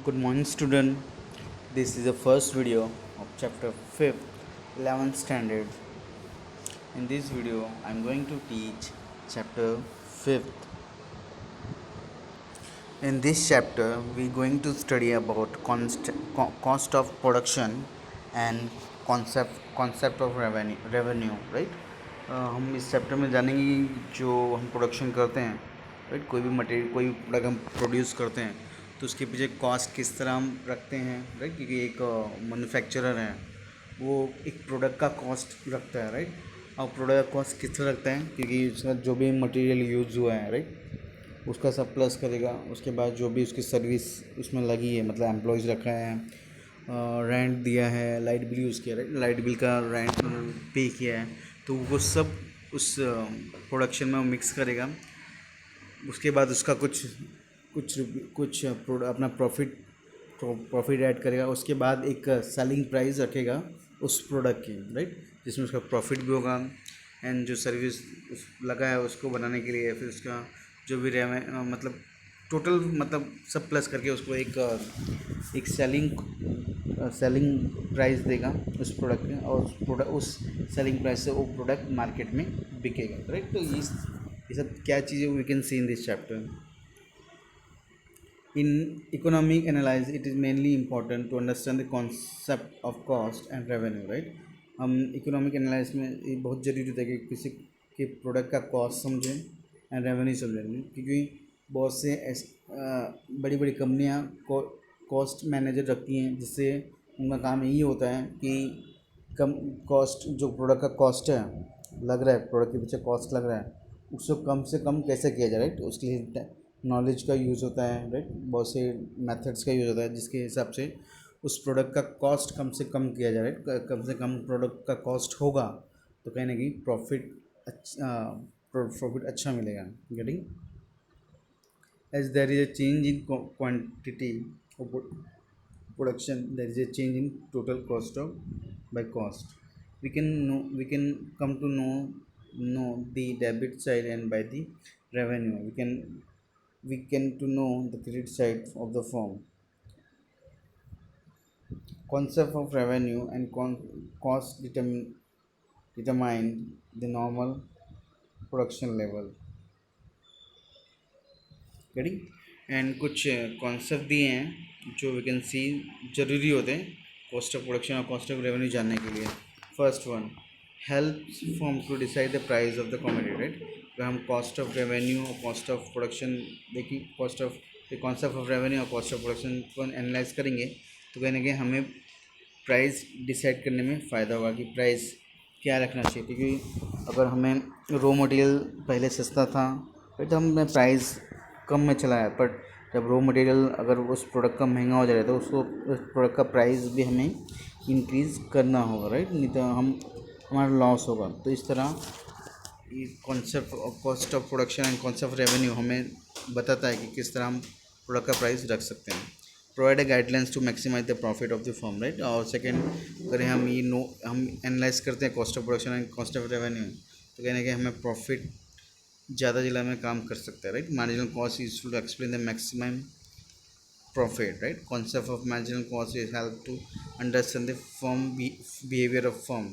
Good morning, student. This is the first video of chapter 5th, 11th standard. In this video, I'm going to teach chapter 5th. In this chapter, we're going to study about cost of production and concept of revenue, right? हम इस chapter में जानेंगे कि जो हम production करते हैं, right, कोई भी मटेरियल कोई प्रोडक्ट हम प्रोड्यूस करते हैं तो उसके पीछे कॉस्ट किस तरह हम रखते हैं, राइट, क्योंकि एक मैन्युफैक्चरर है वो एक प्रोडक्ट का कॉस्ट रखता है, राइट। और प्रोडक्ट का कॉस्ट किस तरह रखता है क्योंकि उसका जो भी मटेरियल यूज़ हुआ है, राइट, उसका सब प्लस करेगा। उसके बाद जो भी उसकी सर्विस उसमें लगी है, मतलब एम्प्लॉयज़ रखा है, रेंट दिया है, लाइट बिल यूज़ किया, राइट, लाइट बिल का रेंट पे किया है, तो वो सब उस प्रोडक्शन में मिक्स करेगा। उसके बाद उसका कुछ कुछ कुछ अपना प्रॉफिट ऐड करेगा। उसके बाद एक सेलिंग प्राइस रखेगा उस प्रोडक्ट की, राइट, जिसमें उसका प्रॉफिट भी होगा एंड जो सर्विस उस लगा है उसको बनाने के लिए, फिर उसका जो भी मतलब टोटल, मतलब सब प्लस करके उसको एक सेलिंग प्राइस देगा उस प्रोडक्ट में, और उस सेलिंग प्राइस से वो प्रोडक्ट मार्केट में बिकेगा, राइट। तो ये सब क्या चीज़ें we can see in this chapter. In economic analysis, it is mainly important to understand the concept of cost and revenue, right? हम इकोनॉमिक एनालिसिस में ये बहुत ज़रूरी होता है कि किसी के प्रोडक्ट का कॉस्ट समझें एंड रेवेन्यू समझें, क्योंकि बहुत से बड़ी बड़ी कंपनियां कॉस्ट मैनेजर रखती हैं, जिससे उनका काम यही होता है कि कम कॉस्ट, जो प्रोडक्ट का कॉस्ट है लग रहा है, प्रोडक्ट के पीछे कॉस्ट लग रहा है, उसको कम से कम कैसे किया जाए, राइट। उसके लिए नॉलेज का यूज़ होता है, राइट, बहुत से मेथड्स का यूज़ होता है जिसके हिसाब से उस प्रोडक्ट का कॉस्ट कम से कम किया जाए, राइट। कम से कम प्रोडक्ट का कॉस्ट होगा तो कहीं ना कहीं प्रॉफिट अच्छा मिलेगा। Getting, as there is a change in quantity of production, there is a change in total cost of by cost. We can come to know the debit side, and by the revenue we can to know the credit side of the firm. Concept of revenue and cost determine the normal production level, getting, and कुछ concept दिए हैं जो we can see ज़रूरी होते हैं cost of production और cost of revenue जानने के लिए। First one, help form to decide the price of the commodity, right. अगर हम कॉस्ट ऑफ रेवेन्यू और कॉस्ट ऑफ प्रोडक्शन देखिए, cost of concept of revenue और कॉस्ट ऑफ प्रोडक्शन को एनालाइज करेंगे तो कहीं ना कहीं हमें प्राइस डिसाइड करने में फ़ायदा होगा कि प्राइस क्या रखना चाहिए, क्योंकि अगर हमें रॉ मटेरियल पहले सस्ता था तो हमने प्राइस कम में चलाया, बट जब रॉ मटेरियल अगर उस प्रोडक्ट का महंगा हो जाए तो उसको उस प्रोडक्ट का प्राइस भी हमें इंक्रीज़ करना होगा, राइट, नहीं तो हमारा लॉस होगा। तो इस तरह ये concept of cost of production and concept of revenue हमें बताता है कि किस तरह हम प्रोडक्ट का प्राइस रख सकते हैं। Provide a guidelines to maximise the profit of the firm, right. और सेकेंड, अगर हम एनालाइज करते हैं cost of production and cost of revenue, तो कहीं ना कहीं हमें प्रॉफिट ज़्यादा जिला में काम कर सकता है, right. Marginal cost useful to explain the maximum profit, right. Concept of marginal cost is help to understand the firm behaviour of firm.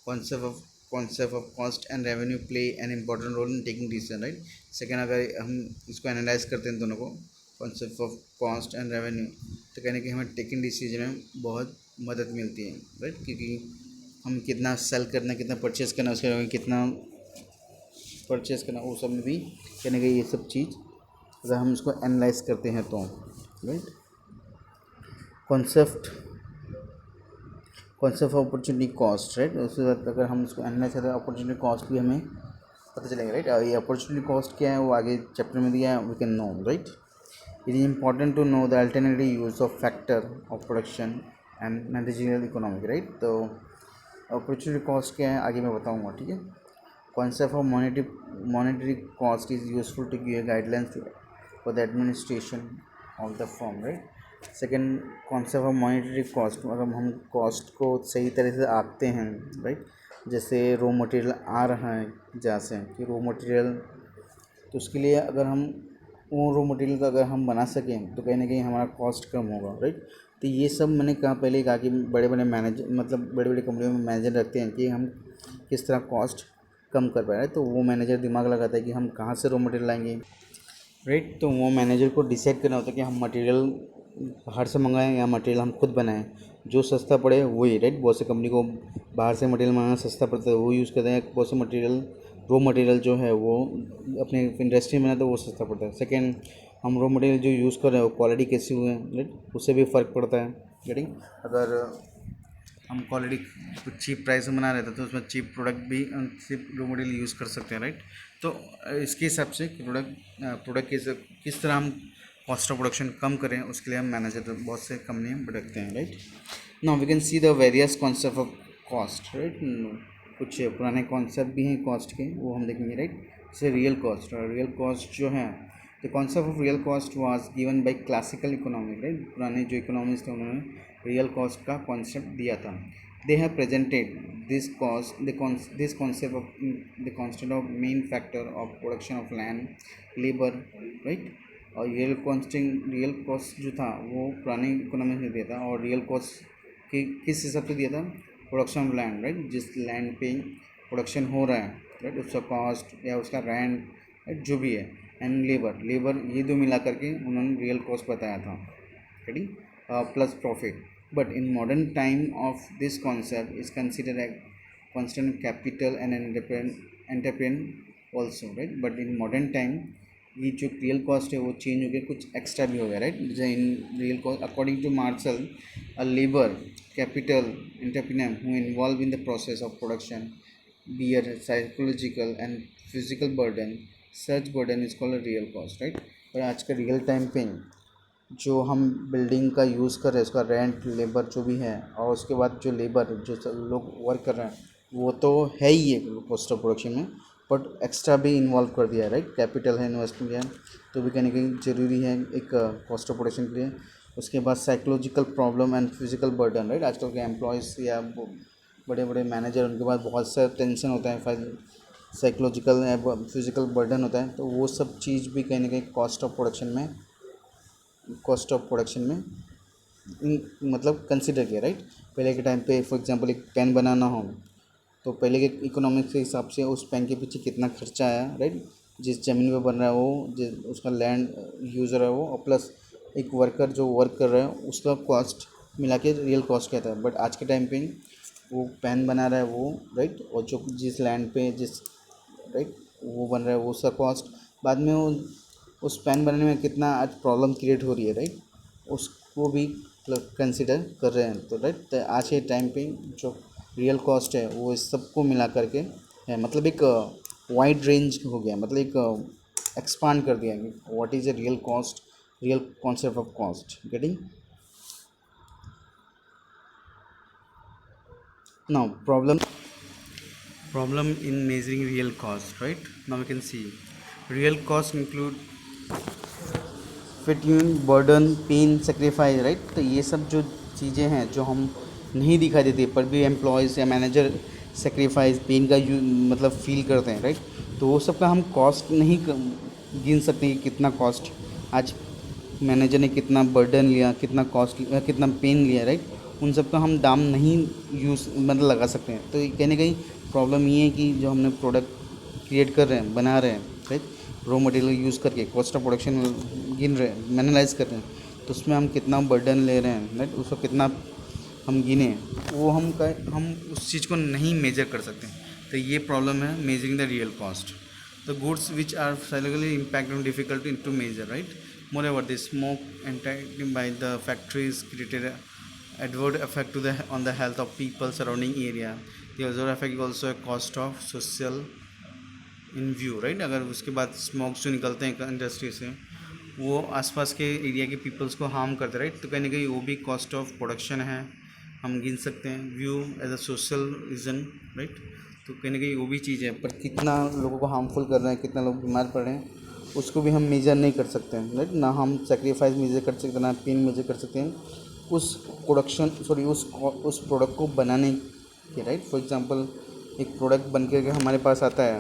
Concept of cost and revenue play an important role in taking decision, right. Second, अगर हम इसको analyse करते हैं दोनों को, concept of cost and revenue, तो कहने कि हमें टेकिंग डिसीजन में बहुत मदद मिलती है, राइट, क्योंकि हम कितना सेल करना, कितना परचेज़ करना, उसके बारे में कितना परचेज़ करना, वो सब में भी कहने का ये सब चीज़ अगर हम इसको एनालाइज करते हैं तो, right. Concept of opportunity cost, right. उसके बाद अगर हम इसको एनालाइज करते हैं अपॉर्चुनिटी कॉस्ट भी हमें पता चलेगा, राइट। ये अपॉर्चुनिटी कॉस्ट क्या है वो आगे चैप्टर में दिया है, we can know, right. It is important to know the alternative use of factor of production and managerial economic, right. तो अपॉर्चुनिटी कॉस्ट क्या है आगे मैं बताऊँगा, ठीक है। Concept of monetary cost is useful to give guidelines for the administration of the firm, right. Second, concept of monetary cost, अगर हम कॉस्ट को सही तरह से आंकते हैं, राइट, जैसे रॉ मटेरियल आ रहा है जहाँ से कि रॉ मटेरियल, तो उसके लिए अगर हम वो रॉ मटेरियल का अगर हम बना सकें तो कहीं ना कहीं हमारा कॉस्ट कम होगा, राइट। तो ये सब मैंने कहा पहले कहा कि बड़े बड़े मैनेजर मतलब बड़े बड़े कंपनियों में मैनेजर रखते हैं कि हम किस तरह कॉस्ट कम कर पाए, तो वो मैनेजर दिमाग लगाता है कि हम कहाँ से रॉ मटेरियल लाएंगे, राइट। तो वो मैनेजर को डिसाइड करना होता है कि हम मटेरियल बाहर से मंगाएं या मटेरियल हम खुद बनाएं, जो सस्ता पड़े वही, राइट। बहुत से कंपनी को बाहर से मटेरियल मंगाना सस्ता पड़ता है, वो यूज़ करते हैं। बहुत से मटेरियल रॉ मटेरियल जो है वो अपने इंडस्ट्री में ना तो वो सस्ता पड़ता है। सेकेंड, हम रॉ मटेरियल जो यूज़ कर रहे हैं वो क्वालिटी कैसी हुई है, राइट, उससे भी फ़र्क पड़ता है, राइट। अगर हम क्वालिटी कुछ चीप प्राइस में बना रहे थे तो उसमें चीप प्रोडक्ट भी चीप रॉ मटेरियल यूज़ कर सकते हैं, राइट। तो इसके हिसाब से प्रोडक्ट किस तरह हम कॉस्ट ऑफ प्रोडक्शन कम करें, उसके लिए हम मैनेजर तो बहुत से कंपनियाँ भटकते हैं, right. Now we can see the various concept of cost, right. कुछ पुराने कॉन्सेप्ट भी हैं कॉस्ट के, वो हम देखेंगे, राइट। जैसे रियल कॉस्ट, और रियल कॉस्ट जो है the concept of real cost was given by classical economic, right. पुराने जो इकोनॉमिस्ट थे उन्होंने रियल कॉस्ट का कॉन्सेप्ट दिया था। They have presented this cost this concept of the constant of main factor of production of land labour, right. और real cost जो था वो पुराने इकोनॉमिक्स ने दिया था, और रियल कॉस्ट कि किस हिसाब से दिया था, प्रोडक्शन ऑफ लैंड, राइट। जिस लैंड पे प्रोडक्शन हो रहा है, राइट, उसका कॉस्ट या उसका रेंट, राइट, जो भी है, एंड लेबर ये दो मिला करके उन्होंने रियल कॉस्ट बताया था, right, plus profit. But in modern time of this concept is consider a constant capital and एंटरप्रेन also, right. But in modern time ये जो रियल कॉस्ट है वो चेंज हो गया, कुछ एक्स्ट्रा भी हो गया, राइट। जैसे in real cost according to Marshall, a labor, capital, entrepreneur who involved in the process of production bear psychological and physical burden. Such burden is called a real cost, right। और आज का real time पे जो हम building का use कर रहे हैं उसका रेंट, लेबर जो भी है, और उसके बाद जो लेबर जो लोग वर्क कर रहे हैं वो तो है ही है कॉस्ट ऑफ प्रोडक्शन में, बट एक्स्ट्रा भी इन्वॉल्व कर दिया है, राइट। कैपिटल है, इन्वेस्टमेंट है, तो भी कहीं ना कहीं ज़रूरी है एक कॉस्ट ऑफ प्रोडक्शन के लिए। उसके बाद psychological problem and physical burden, right. आजकल के एम्प्लॉयज़ या बड़े बड़े मैनेजर, उनके पास बहुत सा टेंशन होता है, साइकोलॉजिकल या फिजिकल बर्डन होता है, तो वो सब चीज़ भी कहीं ना कहीं कॉस्ट ऑफ प्रोडक्शन में मतलब कंसिडर किया, राइट। पहले के टाइम पे फॉर एग्जांपल एक पेन बनाना हो तो पहले के इकोनॉमिक्स के हिसाब से उस पेन के पीछे कितना खर्चा आया, राइट। जिस ज़मीन पे बन रहा है वो, जिस उसका लैंड यूज़र है वो, और प्लस एक वर्कर जो वर्क कर रहा है उसका कॉस्ट मिला के रियल कॉस्ट कहता है। बट आज के टाइम पे वो पेन बना रहा है वो, राइट, और जो जिस लैंड पे जिस, राइट, वो बन रहा है वो उसका कॉस्ट, बाद में वो उस पेन बनाने में कितना आज प्रॉब्लम क्रिएट हो रही है, राइट, उसको भी कंसिडर कर रहे हैं। तो राइट, तो आज के टाइम पे जो रियल कॉस्ट है वो इस सबको मिला करके है, मतलब एक वाइड रेंज हो गया, मतलब एक एक्सपांड कर दिया कि what is a real cost, real concept of cost, getting. Now problem in measuring real cost, right? Now we can see real cost include fitting, burden, pain, sacrifice, right. तो ये सब जो चीज़ें हैं जो हम नहीं दिखाई देती पर भी एम्प्लॉयज़ या मैनेजर सेक्रीफाइस, पेन का मतलब फील करते हैं, राइट। तो वो सब का हम कॉस्ट नहीं गिन सकते कि कितना कॉस्ट आज मैनेजर ने कितना बर्डन लिया, कितना कॉस्ट, कितना पेन लिया, राइट। उन सब का हम दाम नहीं यूज़ मतलब लगा सकते हैं। तो कहीं ना कहीं प्रॉब्लम ये है कि जो हमने प्रोडक्ट क्रिएट कर रहे हैं, बना रहे हैं, राइट, रॉ मटेरियल यूज़ करके कॉस्ट ऑफ प्रोडक्शन गिन रहे हैं, एनालाइज कर रहे हैं, तो उसमें हम कितना बर्डन ले रहे हैं, राइट, उसको कितना हम गिने, वो हम उस चीज़ को नहीं मेजर कर सकते। तो ये प्रॉब्लम है measuring the real cost. The goods which are psychologically impact on difficulty to measure, right. Moreover, the smoke emitted by the factories created adverse effect on the health of people surrounding area. The other effect is also a cost of social in view, right। अगर उसके बाद smoke जो निकलते हैं industry से वो आसपास के एरिया के पीपल्स को हार्म करते हैं, राइट। तो कहीं ना कहीं वो भी कॉस्ट ऑफ प्रोडक्शन है, हम गिन सकते हैं। View as a social reason, right. तो कहीं ना कहीं वो भी चीज़ है, पर कितना लोगों को हार्मफुल कर रहे हैं, कितना लोग बीमार पड़ रहे हैं, उसको भी हम मेजर नहीं कर सकते हैं, राइट। ना हम सेक्रीफाइस मेजर कर सकते हैं, ना पेन मेजर कर सकते हैं उस उस प्रोडक्ट को बनाने के, राइट। फॉर एग्जांपल एक प्रोडक्ट बन के हमारे पास आता है,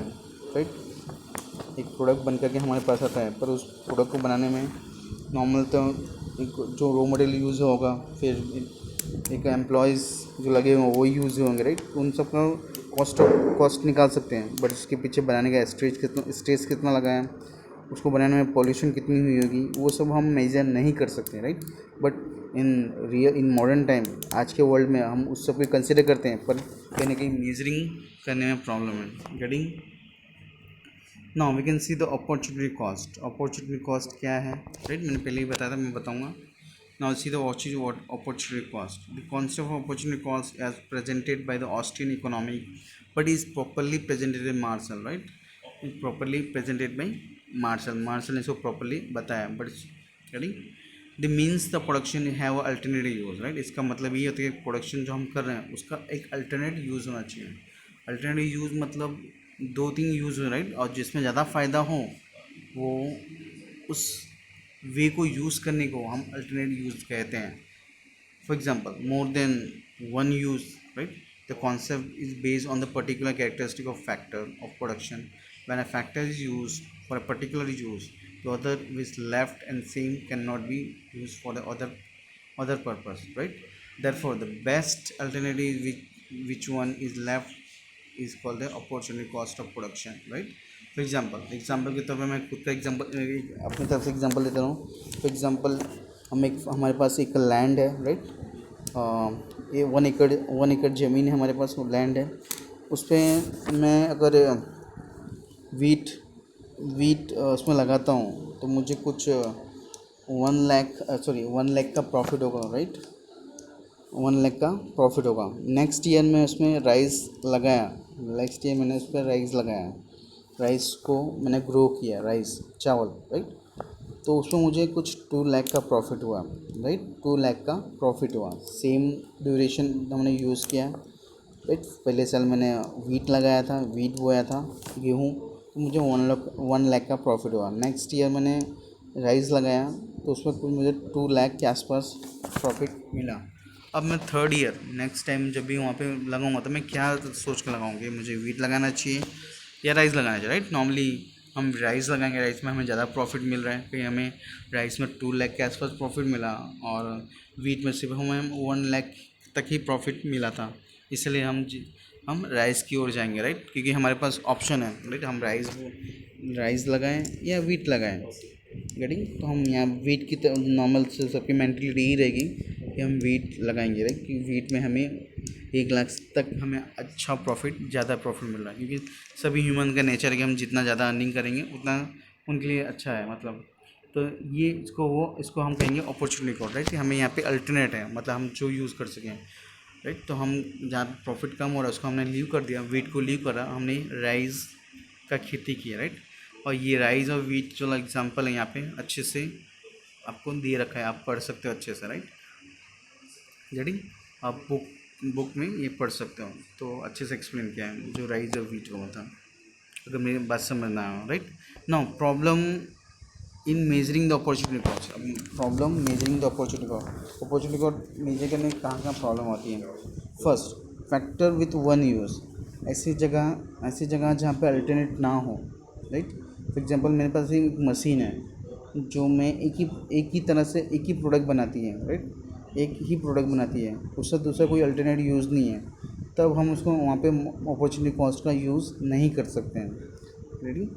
राइट, एक प्रोडक्ट बन करके हमारे पास आता है, पर उस प्रोडक्ट को बनाने में नॉर्मल तो एक जो रॉ मटेरियल यूज़ होगा, फिर एक एम्प्लॉयज़ जो लगे हुए वो यूज़ होंगे, राइट। तो उन सब का कॉस्ट निकाल सकते हैं, बट उसके पीछे बनाने का स्ट्रेस कितना लगा है, उसको बनाने में पॉल्यूशन कितनी हुई होगी, वो सब हम मेजर नहीं कर सकते, right. But in modern time, आज के वर्ल्ड में हम उस सब को कंसिडर करते हैं, पर कहीं ना कहीं मेजरिंग करने में प्रॉब्लम है। Getting now we can see the opportunity cost. Opportunity cost क्या है, राइट, मैंने पहले ही बताया था, मैं बताऊंगा। Now see the watch is what opportunity cost. The concept of opportunity cost as presented by the Austrian economic but is properly presented by Marshall, right, is properly presented by Marshall ने इसको properly बताया। But getting the means the production have alternative use, right. इसका मतलब ये होता है कि production जो हम कर रहे हैं उसका एक अल्टरनेट यूज़ होना चाहिए। अल्टरनेटिव यूज़ मतलब दो तीन यूज़ हो, राइट, और जिसमें ज़्यादा फ़ायदा हो वो उस वे को यूज़ करने को हम अल्टरनेट यूज़ कहते हैं। For example, more than one use, right? The concept is based on the particular characteristic of factor of production. When a factor is used for a particular use, the other is left and same cannot be used for the other purpose, right? Therefore, the best alternative which one is left is called the opportunity cost of production, right? For example के तौर पे मैं खुद का example अपनी तरफ से example देता हूँ। फॉर एग्जांपल हमारे पास एक लैंड है, राइट। ये 1 एकड़ ज़मीन है हमारे पास, वो लैंड है। उस पर मैं अगर वीट वीट उसमें लगाता हूँ तो मुझे कुछ 1 लाख का प्रॉफिट होगा, राइट। 1 लाख का प्रॉफिट होगा। नेक्स्ट ईयर में उसमें राइस लगाया, नेक्स्ट ईयर मैंने उस पर राइस लगाया, राइस को मैंने ग्रो किया, राइस चावल, राइट। तो उसमें मुझे कुछ 2 लाख का प्रॉफिट हुआ, राइट। 2 लाख का प्रॉफिट हुआ। सेम ड्यूरेशन हमने यूज़ किया, राइट। पहले साल मैंने वीट लगाया था, वीट बोया था, गेहूँ, तो मुझे 1 लाख का प्रॉफिट हुआ। नेक्स्ट ईयर मैंने राइस लगाया तो उसमें कुछ मुझे 2 लाख के आसपास प्रॉफिट मिला। अब मैं थर्ड ईयर नेक्स्ट टाइम जब भी वहाँ पे लगाऊंगा तो मैं क्या सोच के लगाऊंगी, मुझे वीट लगाना चाहिए या राइस लगाना चाहिए, राइट। नॉर्मली हम राइस लगाएंगे, राइस में हमें ज़्यादा प्रॉफिट मिल रहा है, कहीं हमें राइस में 2 लाख के आसपास प्रॉफिट मिला और वीट में सिर्फ हमें 1 लाख तक ही प्रॉफिट मिला था, इसलिए हम राइस की ओर जाएंगे, राइट, क्योंकि हमारे पास ऑप्शन है, राइट। हम राइस लगाएं या वीट लगाएं, गेटिंग। तो हम यहाँ वीट की नॉर्मल से सबकी मेंटलिटी यही रहेगी कि हम वीट लगाएंगे, राइट, कि वीट में हमें 1 लाख तक हमें अच्छा प्रॉफिट, ज़्यादा प्रॉफिट मिल रहा है, क्योंकि सभी ह्यूमन का नेचर है कि हम जितना ज़्यादा अर्निंग करेंगे उतना उनके लिए अच्छा है, मतलब। तो ये इसको हम कहेंगे अपॉर्चुनिटी कॉस्ट, राइट। हमें यहाँ पे अल्टरनेट है, मतलब हम जो यूज़ कर सकें, राइट। तो हम जहाँ प्रॉफिट कम हो रहा है उसको हमने लीव कर दिया, वीट को लीव करा, हमने राइस का खेती की, राइट। और ये राइस और वीट जो एग्जांपल है यहाँ पे अच्छे से आपको दे रखा है, आप पढ़ सकते हो अच्छे से, राइट। गेटिंग, आप बुक में ये पढ़ सकते हो, तो अच्छे से एक्सप्लेन किया है जो राइस और वीट का था, अगर मेरी बात समझना है, right. Now problem in measuring the opportunity cost. अब problem measuring the opportunity cost measure करने में कहाँ प्रॉब्लम आती है। First, factor with one use. ऐसी जगह जहाँ पे अल्टरनेट ना हो, राइट। फॉर एग्जांपल मेरे पास एक मशीन है जो मैं एक ही तरह से एक ही प्रोडक्ट बनाती है, राइट, एक ही प्रोडक्ट बनाती है, उससे दूसरा कोई अल्टरनेट यूज़ नहीं है, तब हम उसको वहाँ पे अपॉर्चुनिटी कॉस्ट का यूज़ नहीं कर सकते हैं, रेडी,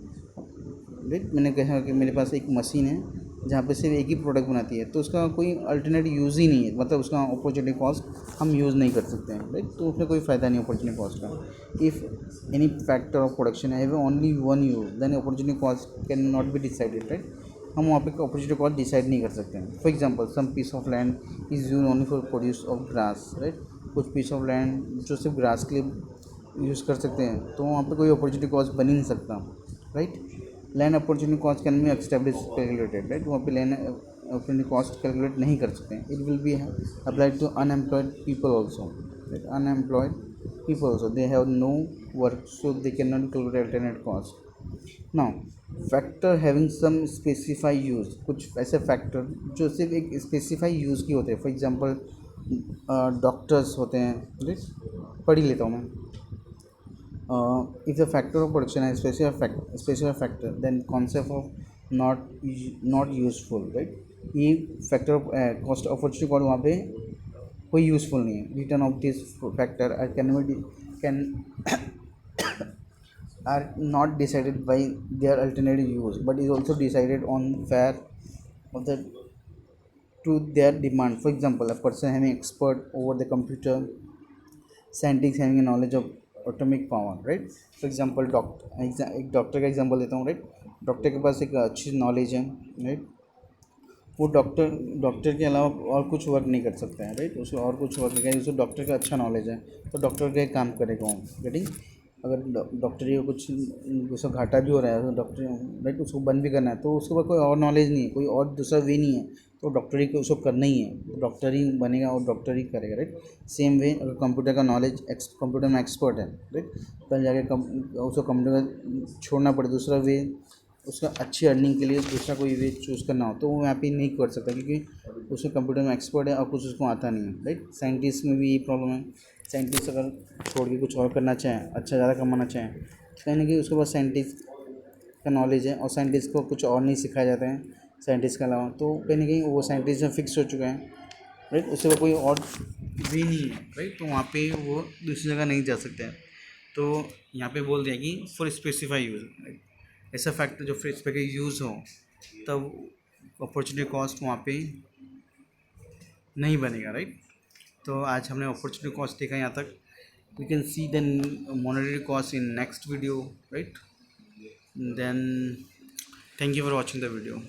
राइट। मैंने कहा कि मेरे पास एक मशीन है जहाँ पे सिर्फ एक ही प्रोडक्ट बनाती है, तो उसका कोई अल्टरनेट यूज़ ही नहीं है, मतलब उसका अपॉर्चुनिटी कॉस्ट हम यूज़ नहीं कर सकते हैं, राइट। तो उसमें कोई फ़ायदा नहीं अपॉर्चुनिटी कॉस्ट का। If any factor of production have only one use then opportunity cost can not be decided, right. हम वहाँ पे अपॉर्चुनिटी कॉस्ट डिसाइड नहीं कर सकते हैं। For example, some piece of land is use only for produce of grass, right. कुछ piece of land जो सिर्फ ग्रास के लिए यूज़ कर सकते हैं, तो वहाँ पे कोई अपॉर्चुनिटी कॉस्ट बन ही नहीं सकता, right. Land opportunity cost can be establish calculated, right. वहाँ पे लैंड अपॉर्चुनिटी कॉस्ट कैलकुलेट नहीं कर सकते हैं। It will be applied to unemployed people also, right. Unemployed people also they have no work, so they can not calculate alternate cost. Now factor having some specify use. कुछ ऐसे factor जो सिर्फ एक specify use की होते हैं। For example doctors होते हैं, राइट, पढ़ ही लेता हूँ मैं। If the factor of production is specific factor, then concept of not useful, right? ये factor of cost opportunity cost वहाँ पे कोई यूज़फुल नहीं है. Return of this factor can are not decided by their alternative use, but is also decided on fair of the to their demand. For example, a person having expert over the computer, scientist having a knowledge of atomic power, right? For example, एक doctor का example देता हूँ, right? Doctor के पास एक अच्छी knowledge है, right? वो doctor doctor के अलावा और कुछ वर्क नहीं कर सकता है, राइट? उसको और कुछ वर्क नहीं, उसको डॉक्टर का अच्छा नॉलेज है तो डॉक्टर का एक काम करेगा वो, गेटिंग? अगर डॉक्टरी को कुछ उसको घाटा भी हो रहा है तो डॉक्टर, राइट, उसको बंद भी करना है तो उसके पास कोई और नॉलेज नहीं है, कोई और दूसरा वे नहीं है, तो डॉक्टरी को उसको करना ही है, तो डॉक्टर ही बनेगा और डॉक्टर ही करेगा, राइट? सेम वे अगर कंप्यूटर का नॉलेज कंप्यूटर में एक्सपर्ट है, राइट, तब जाके उसको कंप्यूटर छोड़ना पड़े, दूसरा वे उसका अच्छी अर्निंग के लिए दूसरा कोई वे चूज़ करना हो तो वो यहाँ पे नहीं कर सकता क्योंकि उसको कंप्यूटर में एक्सपर्ट है और कुछ उसको आता नहीं है, राइट? साइंटिस्ट में भी यही प्रॉब्लम है. साइंटिस्ट अगर छोड़ के कुछ और करना चाहें, अच्छा ज़्यादा कमाना चाहें, तो कहीं ना कहीं उसके पास साइंटिस्ट का नॉलेज है और साइंटिस्ट को कुछ और नहीं सिखाया जाता है साइंटिस्ट के अलावा, तो कहीं ना कहीं वो साइंटिस्ट में फिक्स हो चुका है, राइट? उससे वो कोई और भी नहीं है, राइट? तो वहाँ पे वो दूसरी जगह नहीं जा सकते हैं. तो यहाँ पे बोल दिया कि फॉर स्पेसिफाई यूज़, राइट? ऐसा फैक्टर जो फिर स्पेसिफिक यूज़ हो तब अपॉर्चुनिटी कॉस्ट वहाँ पे नहीं बनेगा, राइट? तो आज हमने अपॉर्चुनिटी कॉस्ट देखा यहाँ तक. We can see the monetary cost in next video, right? Then thank you for watching the video.